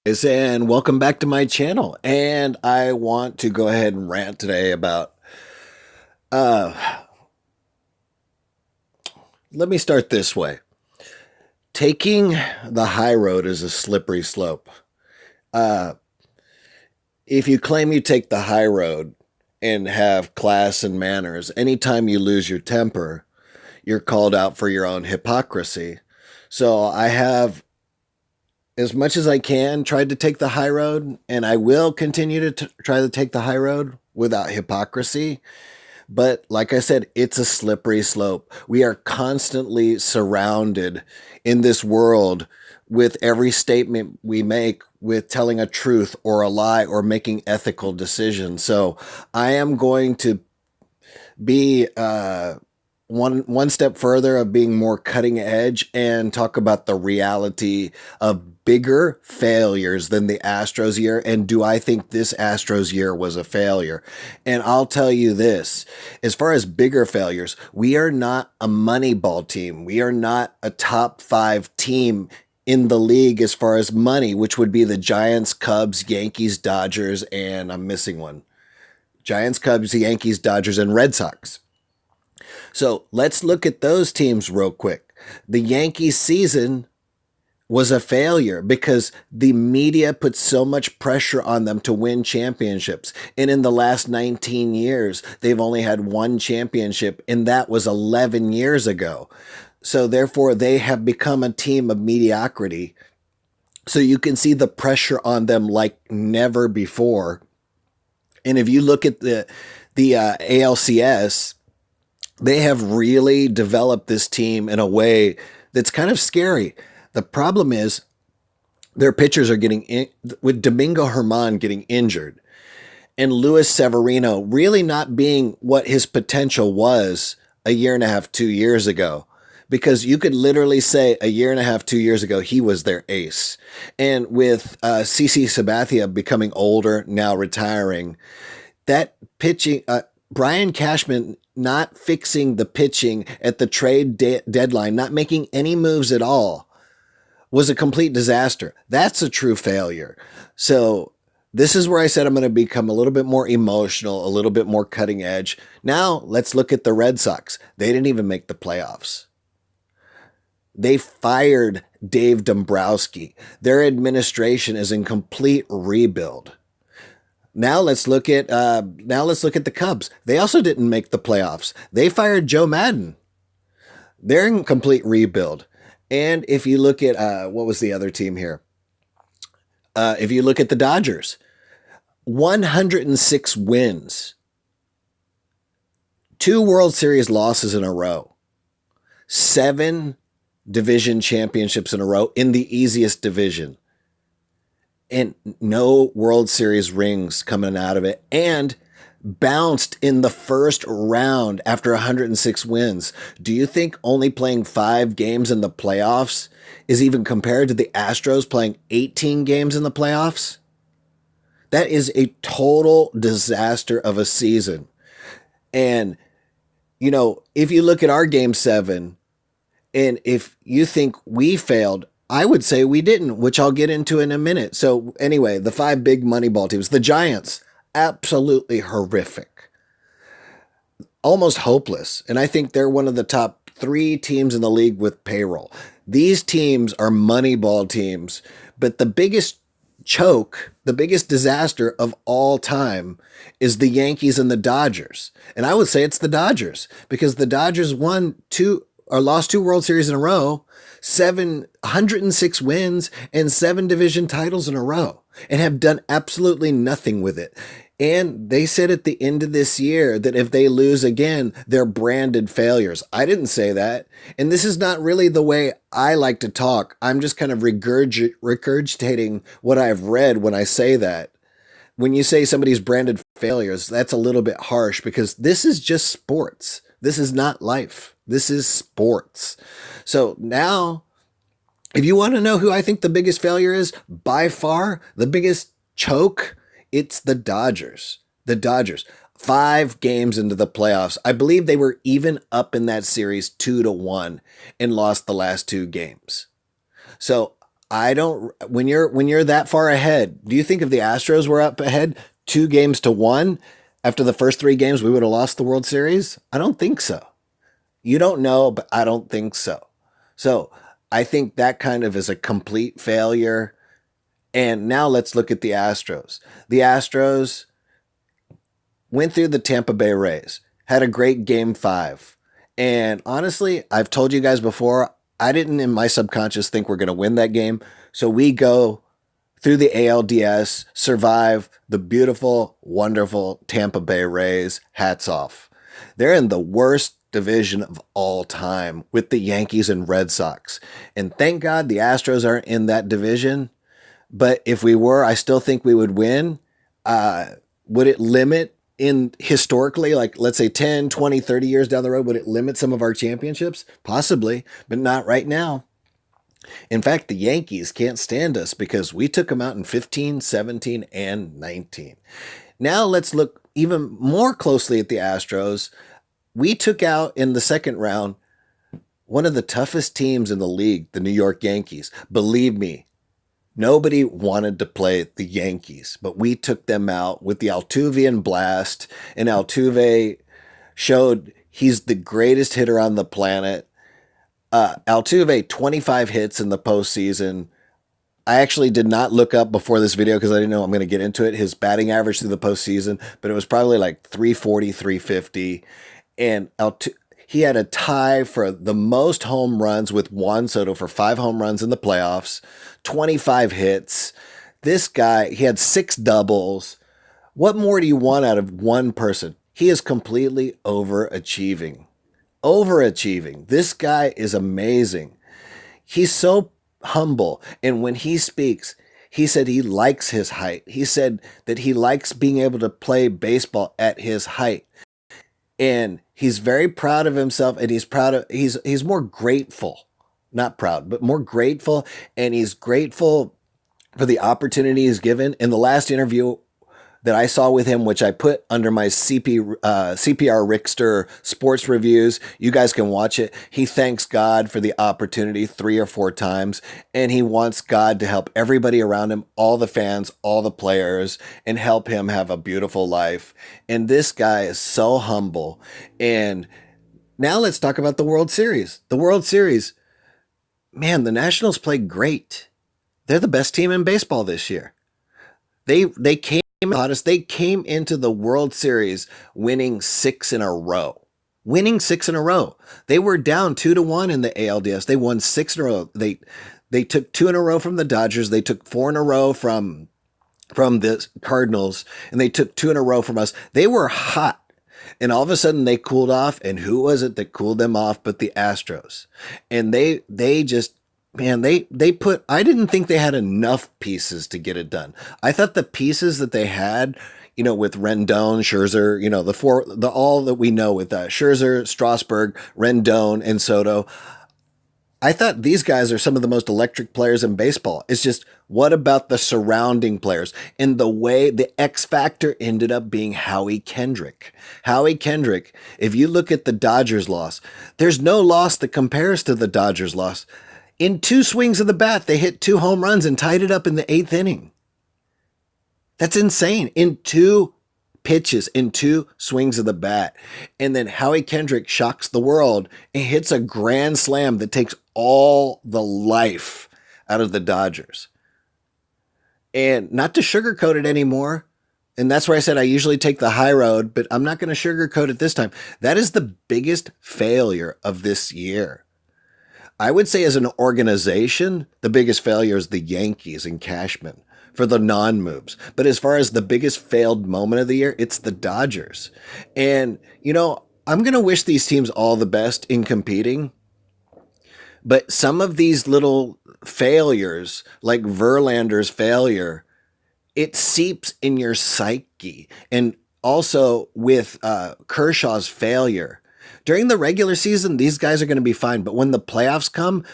And welcome back to my channel. And I want to go ahead and rant today about uh let me start this way. Taking the high road is a slippery slope. Uh if you claim you take the high road and have class and manners, anytime you lose your temper, you're called out for your own hypocrisy. So I have, as much as I can, tried to take the high road, and I will continue to try to take the high road without hypocrisy. But like I said, it's a slippery slope. We are constantly surrounded in this world with every statement we make with telling a truth or a lie or making ethical decisions. So I am going to be one step further of being more cutting edge and talk about the reality of bigger failures than the Astros year. And do I think this Astros year was a failure? And I'll tell you this, as far as bigger failures, we are not a Moneyball team. We are not a top five team in the league as far as money, which would be the Giants, Cubs, Yankees, Dodgers, and I'm missing one. Giants, Cubs, Yankees, Dodgers, and Red Sox. So let's look at those teams real quick. The Yankees season was a failure because the media put so much pressure on them to win championships. And in the last 19 years, they've only had one championship, and that was 11 years ago. So therefore, they have become a team of mediocrity. So you can see the pressure on them like never before. And if you look at the ALCS, they have really developed this team in a way that's kind of scary. The problem is their pitchers are with Domingo Germán getting injured and Luis Severino really not being what his potential was a year and a half, 2 years ago. Because you could literally say a year and a half, 2 years ago, he was their ace. And with CC Sabathia becoming older, now retiring, that pitching, Brian Cashman not fixing the pitching at the trade deadline, not making any moves at all, was a complete disaster. That's a true failure. So this is where I said I'm going to become a little bit more emotional, a little bit more cutting edge. Now let's look at the Red Sox. They didn't even make the playoffs. They fired Dave Dombrowski. Their administration is in complete rebuild. Now let's look at the Cubs. They also didn't make the playoffs. They fired Joe Madden. They're in complete rebuild. And if you look at what was the other team here? If you look at the Dodgers, 106 wins, 2 World Series losses in a row, 7 division championships in a row in the easiest division, and no World Series rings coming out of it, and bounced in the first round after 106 wins. Do you think only playing 5 games in the playoffs is even compared to the Astros playing 18 games in the playoffs? That is a total disaster of a season. And, you know, if you look at our game 7, and if you think we failed, I would say we didn't, which I'll get into in a minute. So anyway, the 5 big Moneyball teams. The Giants, absolutely horrific. Almost hopeless. And I think they're one of the top 3 teams in the league with payroll. These teams are Moneyball teams. But the biggest choke, the biggest disaster of all time is the Yankees and the Dodgers. And I would say it's the Dodgers because the Dodgers lost 2 World Series in a row, 106 wins, and 7 division titles in a row, and have done absolutely nothing with it. And they said at the end of this year that if they lose again, they're branded failures. I didn't say that. And this is not really the way I like to talk. I'm just kind of regurgitating what I've read when I say that. When you say somebody's branded failures, that's a little bit harsh because this is just sports. This is not life. This is sports. So now, if you want to know who I think the biggest failure is, by far, the biggest choke, it's the Dodgers. The Dodgers. 5 games into the playoffs. I believe they were even up in that series 2-1 and lost the last 2 games. So I don't when you're that far ahead, do you think if the Astros were up ahead 2 games to 1 after the first 3 games, we would have lost the World Series? I don't think so. You don't know, but I don't think so. So I think that kind of is a complete failure. And now let's look at the Astros. The Astros went through the Tampa Bay Rays, had a great game 5. And honestly, I've told you guys before, I didn't in my subconscious think we're going to win that game. So we go through the ALDS, survive the beautiful, wonderful Tampa Bay Rays. Hats off. They're in the worst division of all time with the Yankees and Red Sox. And thank God the Astros aren't in that division. But if we were, I still think we would win. Would it limit in historically, like let's say 10, 20, 30 years down the road, would it limit some of our championships? Possibly, but not right now. In fact, the Yankees can't stand us because we took them out in 15, 17, and 19. Now let's look even more closely at the Astros. We took out in the second round one of the toughest teams in the league, the New York Yankees. Believe me, nobody wanted to play the Yankees, but we took them out with the Altuvian blast, and Altuve showed he's the greatest hitter on the planet. Altuve, 25 hits in the postseason. I actually did not look up before this video because I didn't know I'm going to get into it, his batting average through the postseason, but it was probably like 340, 350. And he had a tie for the most home runs with Juan Soto for 5 home runs in the playoffs, 25 hits. This guy, he had 6 doubles. What more do you want out of one person? He is completely overachieving. Overachieving. This guy is amazing. He's so humble. And when he speaks, he said he likes his height. He said that he likes being able to play baseball at his height. And he's very proud of himself, and he's more grateful, not proud, but more grateful. And he's grateful for the opportunity he's given. In the last interview that I saw with him, which I put under my CPR Rickster sports reviews, you guys can watch it. He thanks God for the opportunity 3 or 4 times, and he wants God to help everybody around him, all the fans, all the players, and help him have a beautiful life. And this guy is so humble. And now let's talk about the World Series. The World Series, man, the Nationals played great. They're the best team in baseball this year. They came hottest. They came into the World Series winning 6 in a row. Winning 6 in a row. They were down 2-1 in the ALDS. They won 6 in a row. They took 2 in a row from the Dodgers. They took 4 in a row from the Cardinals, and they took 2 in a row from us. They were hot. And all of a sudden they cooled off. And who was it that cooled them off but the Astros? And they just, man, they put, I didn't think they had enough pieces to get it done. I thought the pieces that they had, with Rendon, Scherzer, all that we know with Scherzer, Strasburg, Rendon, and Soto. I thought these guys are some of the most electric players in baseball. It's just, what about the surrounding players? And the way the X factor ended up being Howie Kendrick. Howie Kendrick, if you look at the Dodgers loss, there's no loss that compares to the Dodgers loss. In 2 swings of the bat, they hit 2 home runs and tied it up in the 8th inning. That's insane. In 2 pitches, in 2 swings of the bat. And then Howie Kendrick shocks the world and hits a grand slam that takes all the life out of the Dodgers. And not to sugarcoat it anymore. And that's where I said I usually take the high road, but I'm not going to sugarcoat it this time. That is the biggest failure of this year. I would say as an organization, the biggest failure is the Yankees and Cashman for the non-moves. But as far as the biggest failed moment of the year, it's the Dodgers. And, I'm going to wish these teams all the best in competing. But some of these little failures, like Verlander's failure, it seeps in your psyche. And also with Kershaw's failure. During the regular season, these guys are going to be fine. But when the playoffs come,